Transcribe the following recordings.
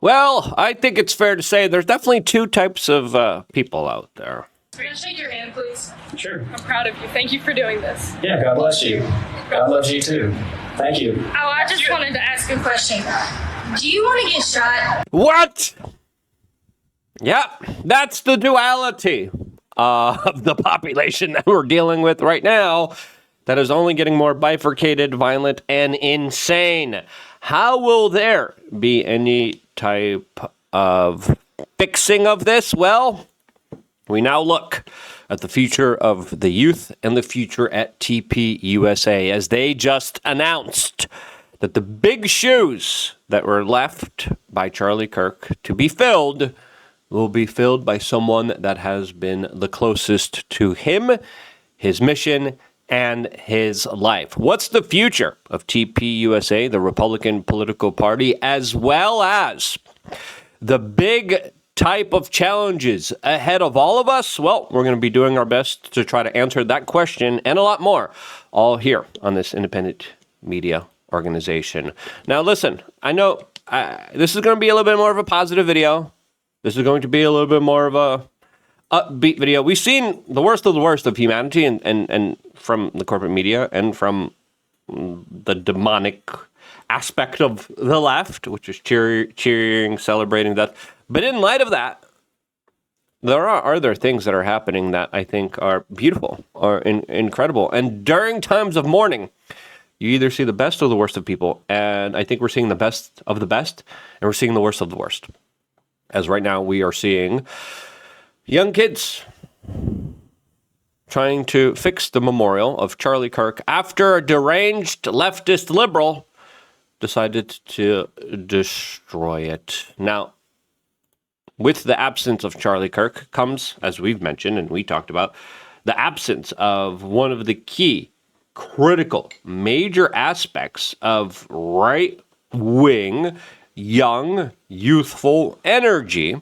Well, I think it's fair to say there's definitely two types of people out there. Can I shake your hand, please? Sure. I'm proud of you. Thank you for doing this. Yeah, God bless you. God loves you too. Thank you. Oh, I just wanted to ask a question. Do you want to get shot? What? Yep, that's the duality of the population that we're dealing with right now that is only getting more bifurcated, violent, and insane. How will there be any type of fixing of this? Well, we now look at the future of the youth and the future at TPUSA as they just announced that the big shoes that were left by Charlie Kirk to be filled will be filled by someone that has been the closest to him, his mission, and his life. What's the future of TPUSA, the Republican political party, as well as the big type of challenges ahead of all of us? Well, we're going to be doing our best to try to answer that question and a lot more, all here on this independent media organization. Now, listen, I know this is going to be a little bit more of a positive video. This is going to be a little bit more of a upbeat video. We've seen the worst of humanity and from the corporate media and from the demonic aspect of the left, which is cheering, celebrating death. But in light of that, there are other things that are happening that I think are beautiful or incredible. And during times of mourning, you either see the best or the worst of people. And I think we're seeing the best of the best, and we're seeing the worst of the worst. As right now we are seeing young kids trying to fix the memorial of Charlie Kirk after a deranged leftist liberal decided to destroy it. Now, with the absence of Charlie Kirk comes, as we've mentioned and we talked about, the absence of one of the key, critical, major aspects of right-wing, young, youthful energy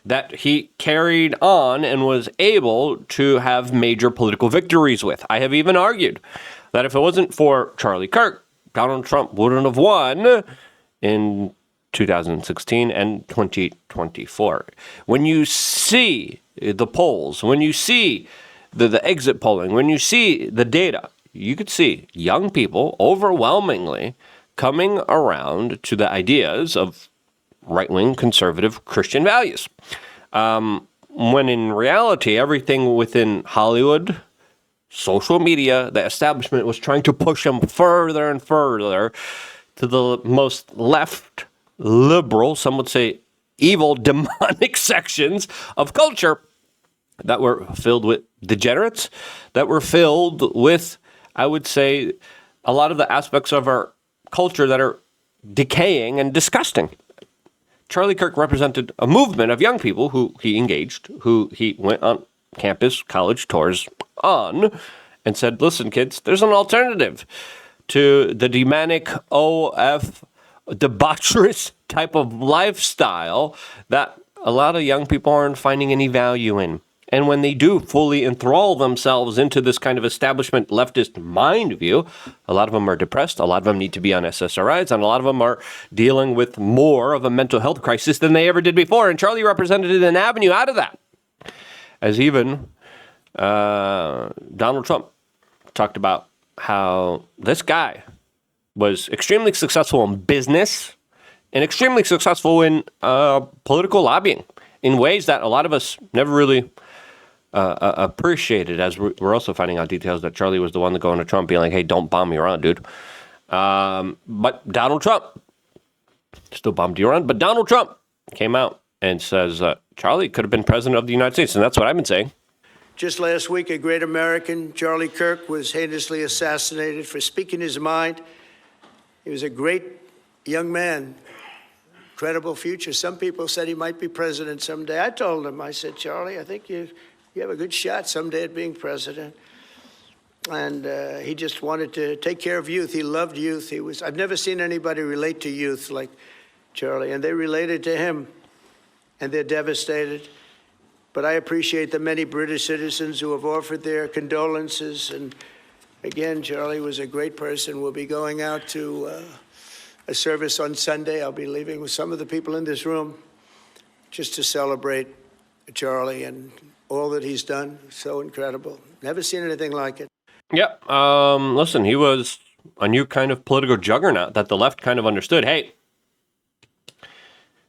that he carried on and was able to have major political victories with. I have even argued that if it wasn't for Charlie Kirk, Donald Trump wouldn't have won in 2016 and 2024. When you see the polls, when you see the exit polling, when you see the data, you could see young people overwhelmingly coming around to the ideas of right-wing conservative Christian values. When in reality, everything within Hollywood, social media, the establishment was trying to push them further and further to the most left, liberal, some would say evil, demonic sections of culture that were filled with degenerates, that were filled with, I would say, a lot of the aspects of our culture that are decaying and disgusting. Charlie Kirk represented a movement of young people who he engaged, who he went on campus, college tours on, and said, listen, kids, there's an alternative to the demonic OF debaucherous type of lifestyle that a lot of young people aren't finding any value in. And when they do fully enthrall themselves into this kind of establishment leftist mind view, a lot of them are depressed, a lot of them need to be on SSRIs, and a lot of them are dealing with more of a mental health crisis than they ever did before. And Charlie represented an avenue out of that. As even Donald Trump talked about how this guy was extremely successful in business and extremely successful in political lobbying in ways that a lot of us never really appreciated, as we're also finding out details that Charlie was the one to go into Trump being like, hey, don't bomb Iran, dude. But Donald Trump still bombed Iran, but Donald Trump came out and says Charlie could have been president of the United States, and that's what I've been saying. Just last week, a great American, Charlie Kirk, was heinously assassinated for speaking his mind. He was a great young man, incredible future. Some people said he might be president someday. I told him, I said, Charlie, I think you have a good shot someday at being president. And he just wanted to take care of youth. He loved youth. I've never seen anybody relate to youth like Charlie, and they related to him, and they're devastated. But I appreciate the many British citizens who have offered their condolences. And again, Charlie was a great person. We'll be going out to a service on Sunday. I'll be leaving with some of the people in this room just to celebrate Charlie and all that he's done. So incredible. Never seen anything like it. Yeah. Listen, he was a new kind of political juggernaut that the left kind of understood. Hey,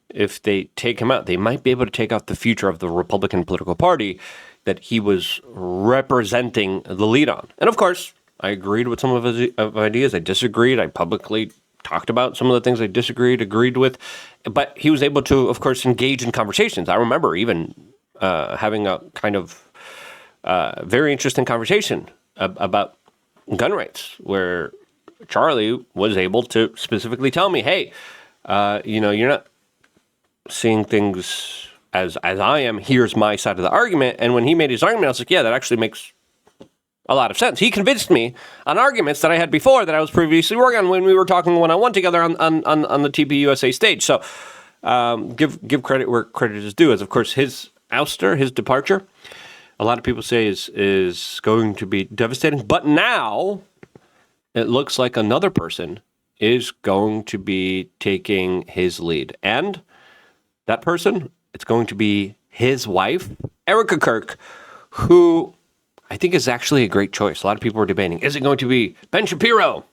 if they take him out, they might be able to take out the future of the Republican political party that he was representing the lead on. And of course, I agreed with some of his ideas. I disagreed. I publicly talked about some of the things I disagreed, agreed with. But he was able to, of course, engage in conversations. I remember even having a kind of very interesting conversation about gun rights, where Charlie was able to specifically tell me, hey, you're not seeing things as I am. Here's my side of the argument. And when he made his argument, I was like, yeah, that actually makes a lot of sense. He convinced me on arguments that I had before that I was previously working on when we were talking one-on-one together on the TPUSA stage. So give credit where credit is due. As of course his ouster, his departure, a lot of people say is going to be devastating. But now it looks like another person is going to be taking his lead. And that person, it's going to be his wife, Erika Kirk, who I think is actually a great choice. A lot of people are debating, is it going to be Ben Shapiro?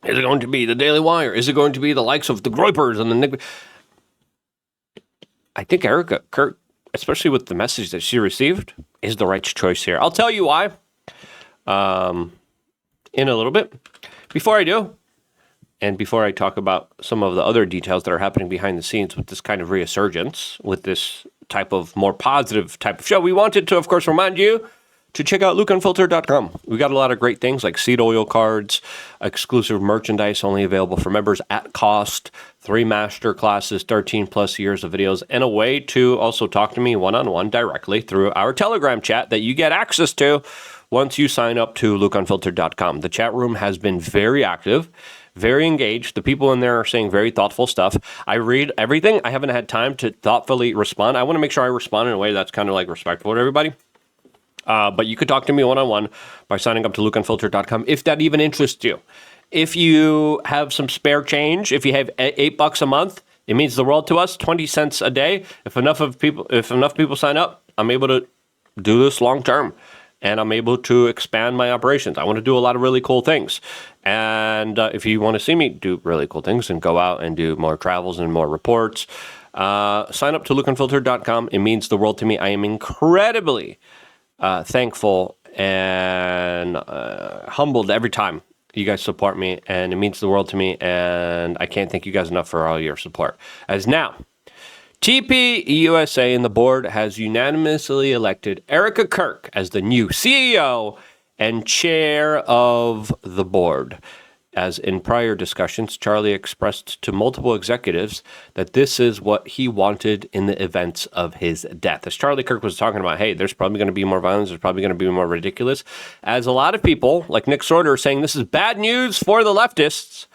Is it going to be the Daily Wire? Is it going to be the likes of the Groypers and the I think Erika Kirk, especially with the message that she received, is the right choice here. I'll tell you why in a little bit. Before I do, and before I talk about some of the other details that are happening behind the scenes with this kind of resurgence, with this type of more positive type of show, we wanted to, of course, remind you to check out lukeunfiltered.com. We got a lot of great things like seed oil cards, exclusive merchandise only available for members at cost, 3 master classes, 13 plus years of videos, and a way to also talk to me one-on-one directly through our Telegram chat that you get access to once you sign up to lukeunfiltered.com. The chat room has been very active, very engaged. The people in there are saying very thoughtful stuff. I read everything. I haven't had time to thoughtfully respond. I want to make sure I respond in a way that's kind of like respectful to everybody. But you could talk to me one-on-one by signing up to lukeunfiltered.com if that even interests you. If you have some spare change, if you have $8 a month, it means the world to us, 20 cents a day. If enough people sign up, I'm able to do this long term. And I'm able to expand my operations. I want to do a lot of really cool things. And if you want to see me do really cool things and go out and do more travels and more reports, sign up to lukeunfiltered.com. It means the world to me. I am incredibly thankful and humbled every time you guys support me, and it means the world to me, and I can't thank you guys enough for all your support. As now, TPUSA and the board has unanimously elected Erika Kirk as the new CEO and chair of the board. As in prior discussions, Charlie expressed to multiple executives that this is what he wanted in the events of his death. As Charlie Kirk was talking about, hey, there's probably going to be more violence, there's probably going to be more ridiculous. As a lot of people, like Nick Sorter, are saying this is bad news for the leftists,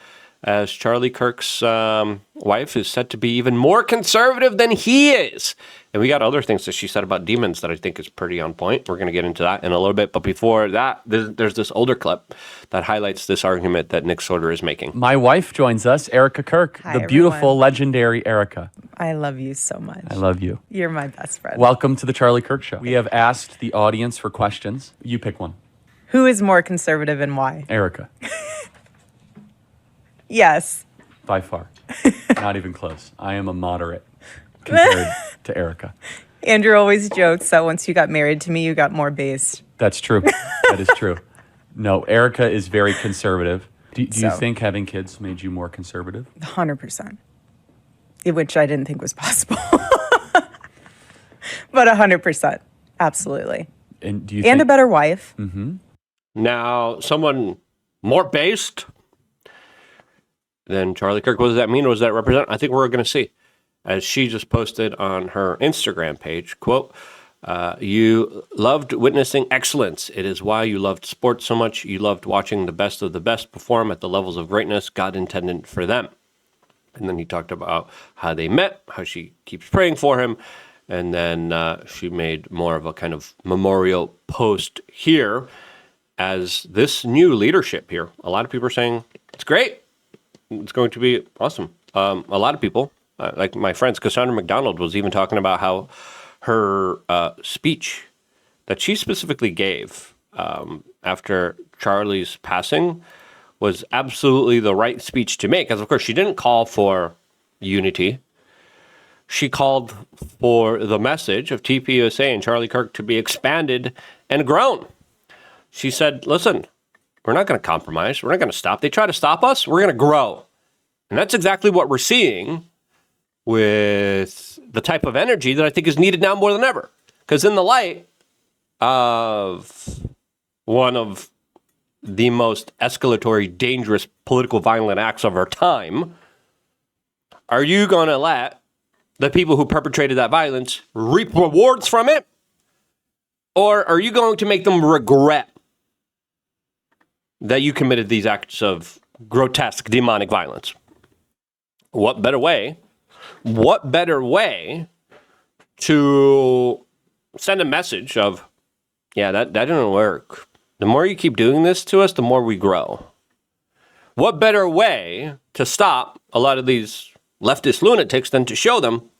as Charlie Kirk's wife is said to be even more conservative than he is. And we got other things that she said about demons that I think is pretty on point. We're going to get into that in a little bit. But before that, there's this older clip that highlights this argument that Nick Sorter is making. My wife joins us, Erika Kirk, Hi, the beautiful, everyone. legendary Erika. I love you so much. I love you. You're my best friend. Welcome to the Charlie Kirk Show. We have asked the audience for questions. You pick one. Who is more conservative and why? Erika, Yes. by far. Not even close. I am a moderate compared to Erika. Andrew always jokes that once you got married to me, you got more based. That's true. That is true. No, Erika is very conservative. Do you So. think having kids made you more conservative? 100%. Which I didn't think was possible. But 100%. Absolutely. And do you And think a better wife. Now, someone more based than Charlie Kirk. What does that mean? What does that represent? I think we're going to see. As she just posted on her Instagram page, quote, you loved witnessing excellence. It is why you loved sports so much. You loved watching the best of the best perform at the levels of greatness God intended for them. And then he talked about how they met, how she keeps praying for him. And then she made more of a kind of memorial post here as this new leadership here. A lot of people are saying, it's great. it's going to be awesome. A lot of people, like my friends, Cassandra McDonald was even talking about how her speech that she specifically gave after Charlie's passing was absolutely the right speech to make. Because, of course, she didn't call for unity. She called for the message of TPUSA and Charlie Kirk to be expanded and grown. She said, listen, we're not going to compromise. We're not going to stop. They try to stop us. We're going to grow. And that's exactly what we're seeing with the type of energy that I think is needed now more than ever. Because in the light of one of the most escalatory, dangerous, political, violent acts of our time, are you going to let the people who perpetrated that violence reap rewards from it? Or are you going to make them regret that you committed these acts of grotesque, demonic violence? What better way to send a message of, yeah, that didn't work. The more you keep doing this to us, the more we grow. What better way to stop a lot of these leftist lunatics than to show them,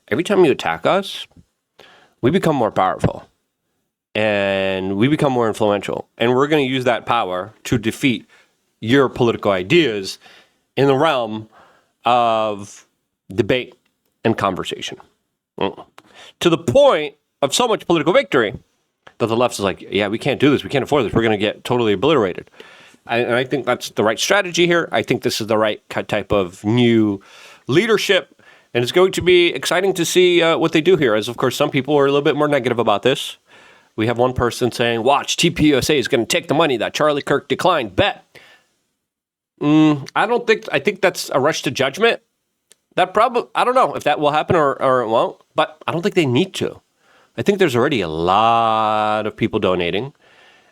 every time you attack us, we become more powerful. And we become more influential. And we're going to use that power to defeat your political ideas in the realm of debate and conversation. To the point of so much political victory that the left is like, yeah, we can't do this. We can't afford this. We're going to get totally obliterated. And I think that's the right strategy here. I think this is the right type of new leadership. And it's going to be exciting to see what they do here. As, of course, some people are a little bit more negative about this. We have one person saying, watch, TPUSA is going to take the money that Charlie Kirk declined. Bet. I think that's a rush to judgment. I don't know if that will happen or it won't, but I don't think they need to. I think there's already a lot of people donating.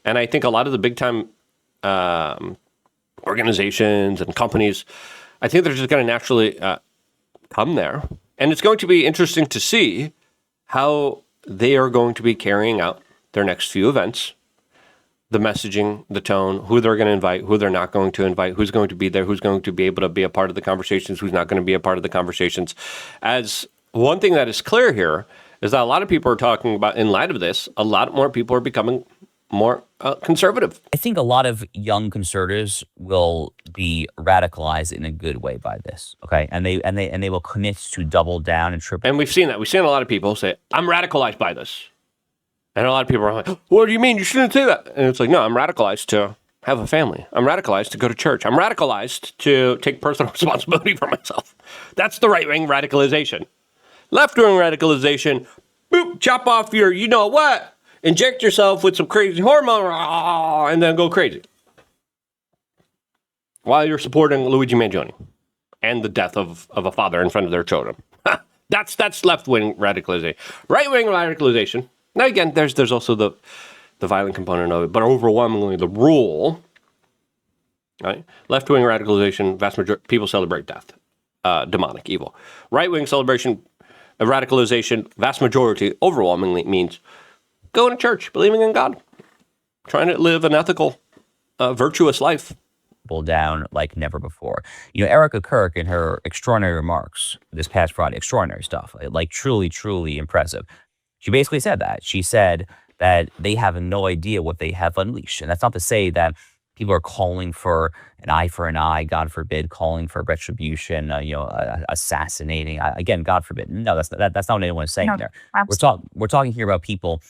And I think a lot of the big time organizations and companies, I think they're just going to naturally come there. And it's going to be interesting to see how they are going to be carrying out their next few events, the messaging, the tone, who they're going to invite, who they're not going to invite, who's going to be there, who's going to be able to be a part of the conversations, who's not going to be a part of the conversations. As one thing that is clear here is that a lot of people are talking about, in light of this, a lot more people are becoming more conservative. I think a lot of young conservatives will be radicalized in a good way by this, okay? And they will commit to double down and triple. And we've seen that. We've seen a lot of people say, I'm radicalized by this. And a lot of people are like, what do you mean? You shouldn't say that. And it's like, no, I'm radicalized to have a family. I'm radicalized to go to church. I'm radicalized to take personal responsibility for myself. That's the right-wing radicalization. Left-wing radicalization, boop, chop off your, you know what, inject yourself with some crazy hormone, and then go crazy. While you're supporting Luigi Mangione and the death of a father in front of their children. That's left-wing radicalization. Right-wing radicalization. Now, again, there's also the violent component of it, but overwhelmingly the rule, right? Left-wing radicalization, vast majority, people celebrate death, demonic, evil. Right-wing celebration, radicalization, vast majority, overwhelmingly means going to church, believing in God, trying to live an ethical, virtuous life. Down like never before. You know, Erika Kirk in her extraordinary remarks this past Friday, extraordinary stuff, like truly, truly impressive. She basically said that. She said that they have no idea what they have unleashed. And that's not to say that people are calling for an eye for an eye, God forbid, calling for retribution, assassinating. Again, God forbid. No, that's not what anyone is saying there. We're talking here about people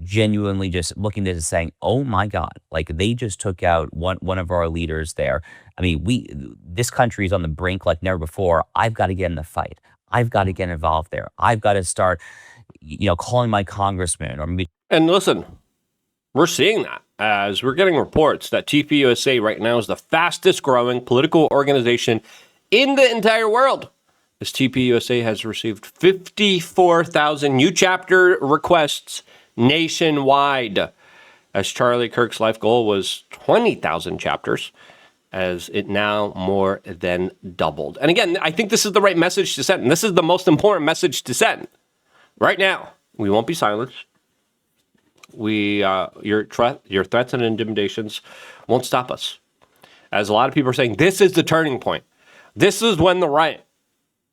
genuinely just looking at this and saying, oh my God, like they just took out one of our leaders there. I mean, this country is on the brink like never before. I've got to get in the fight. I've got to get involved there. I've got to start, calling my congressman or maybe. And listen, we're seeing that as we're getting reports that TPUSA right now is the fastest growing political organization in the entire world. As TPUSA has received 54,000 new chapter requests nationwide, as Charlie Kirk's life goal was 20,000 chapters, as it now more than doubled. And again, I think this is the right message to send. And this is the most important message to send. Right now, we won't be silenced. Your threats and intimidations won't stop us. As a lot of people are saying, this is the turning point. This is when the right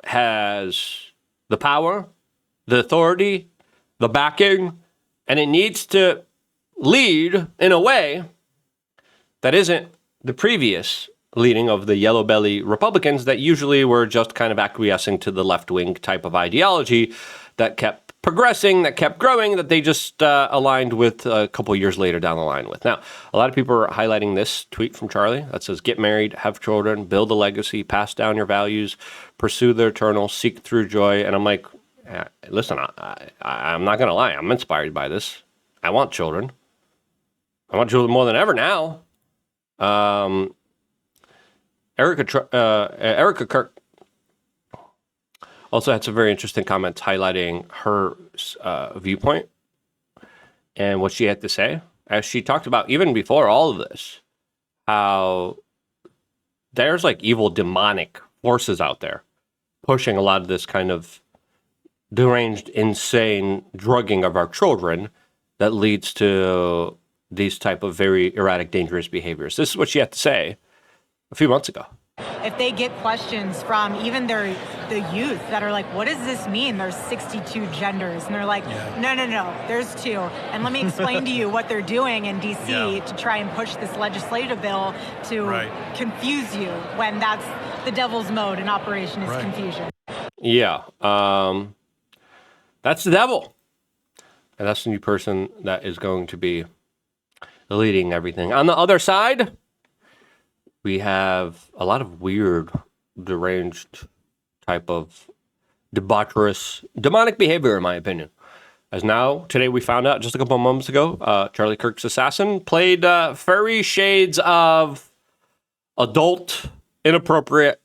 has the power, the authority, the backing, and it needs to lead in a way that isn't the previous leading of the yellow belly Republicans that usually were just kind of acquiescing to the left-wing type of ideology that kept progressing, that kept growing, that they just aligned with a couple years later down the line with. Now, a lot of people are highlighting this tweet from Charlie that says, get married, have children, build a legacy, pass down your values, pursue the eternal, seek through joy. And I'm like, listen, I'm not going to lie. I'm inspired by this. I want children. I want children more than ever now. Erika Kirk also had some very interesting comments highlighting her viewpoint and what she had to say. As she talked about, even before all of this, how there's like evil demonic forces out there pushing a lot of this kind of deranged, insane drugging of our children that leads to these type of very erratic, dangerous behaviors. This is what she had to say a few months ago. If they get questions from even the youth that are like, what does this mean? There's 62 genders. And they're like, no, there's 2. And let me explain to you what they're doing in D.C. to try and push this legislative bill to confuse you when that's the devil's mode in operation is confusion. Yeah. That's the devil. And that's the new person that is going to be leading everything. On the other side, we have a lot of weird, deranged type of debaucherous, demonic behavior, in my opinion. As now, today we found out just a couple of moments ago, Charlie Kirk's assassin played furry shades of adult, inappropriate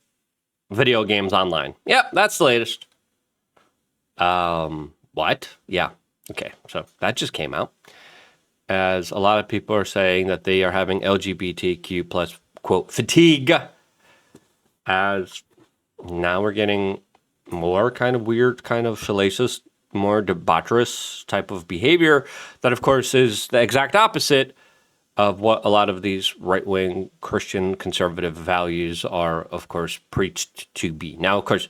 video games online. Yep, that's the latest. What? Yeah. Okay, so that just came out. As a lot of people are saying that they are having LGBTQ plus, quote, fatigue. As now we're getting more kind of weird, kind of salacious, more debaucherous type of behavior that, of course, is the exact opposite of what a lot of these right-wing Christian conservative values are, of course, preached to be. Now, of course,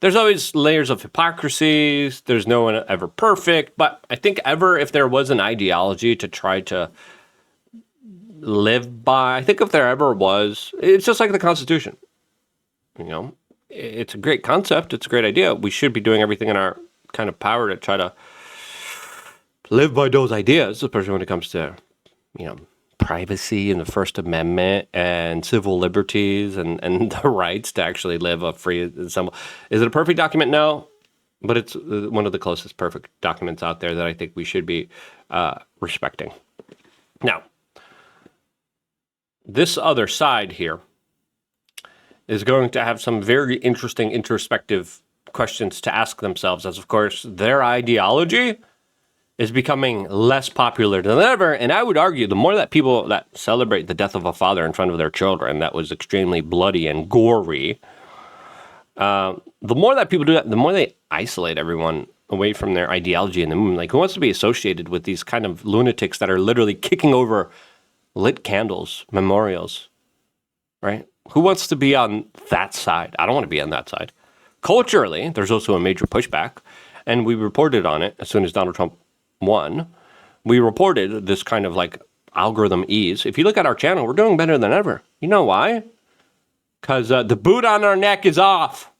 there's always layers of hypocrisies. There's no one ever perfect. But I think if there was an ideology to try to live by, I think if there ever was, it's just like the Constitution. You know, it's a great concept. It's a great idea. We should be doing everything in our kind of power to try to live by those ideas, especially when it comes to, you know, privacy and the First Amendment and civil liberties and the rights to actually live a free. Is it a perfect document? No, but it's one of the closest perfect documents out there that I think we should be respecting. Now, this other side here is going to have some very interesting introspective questions to ask themselves, as of course their ideology is becoming less popular than ever. And I would argue the more that people that celebrate the death of a father in front of their children that was extremely bloody and gory, the more that people do that, the more they isolate everyone away from their ideology in the movement. Like, who wants to be associated with these kind of lunatics that are literally kicking over lit candles, memorials, right? Who wants to be on that side? I don't want to be on that side. Culturally, there's also a major pushback, and we reported on it as soon as Donald Trump won. We reported this kind of like algorithm ease. If you look at our channel, we're doing better than ever. You know why? Because the boot on our neck is off.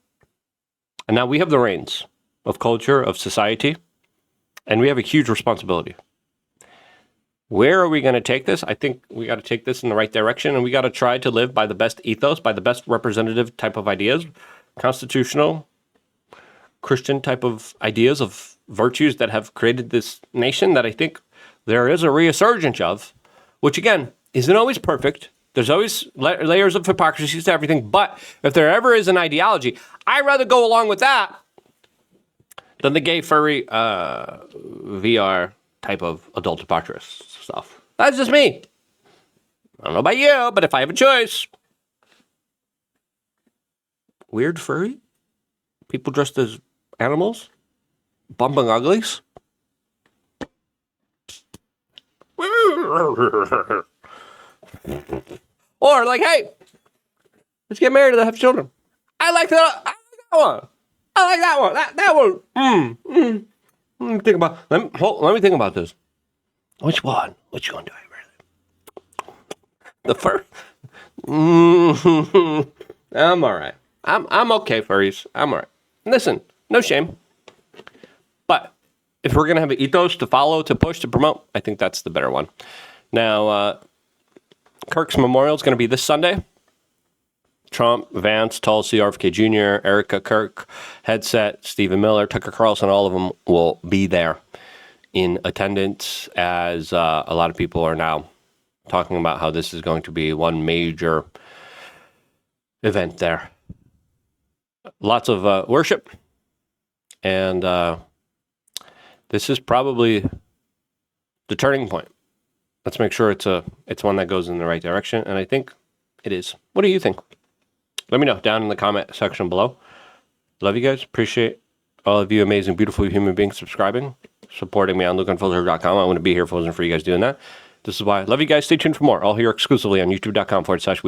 And now we have the reins of culture, of society, and we have a huge responsibility. Where are we going to take this? I think we got to take this in the right direction, and we got to try to live by the best ethos, by the best representative type of ideas, constitutional, Christian type of ideas of virtues that have created this nation that I think there is a resurgence of, which again, isn't always perfect. There's always layers of hypocrisies to everything, but if there ever is an ideology, I'd rather go along with that than the gay, furry, VR type of adult debaucherous stuff. That's just me. I don't know about you, but if I have a choice. Weird furry? People dressed as animals? Bumping uglies? Or like, hey, let's get married and have children. I like that one. I like that one. That one. Let me think about. Let me think about this. Which one do I really? The first. I'm all right. I'm okay, furries. I'm all right. Listen, no shame. But if we're gonna have an ethos to follow, to push, to promote, I think that's the better one. Now, Kirk's memorial is going to be this Sunday. Trump, Vance, Tulsi, RFK Jr., Erika Kirk, Headset, Stephen Miller, Tucker Carlson, all of them will be there in attendance, as a lot of people are now talking about how this is going to be one major event there. Lots of worship, and this is probably the turning point. Let's make sure it's one that goes in the right direction, and I think it is. What do you think? Let me know down in the comment section below. Love you guys. Appreciate all of you amazing, beautiful human beings subscribing, supporting me on lukeunfiltered.com. I'm going to be here for you guys doing that. This is why I love you guys. Stay tuned for more. All here exclusively on youtube.com/wearechange.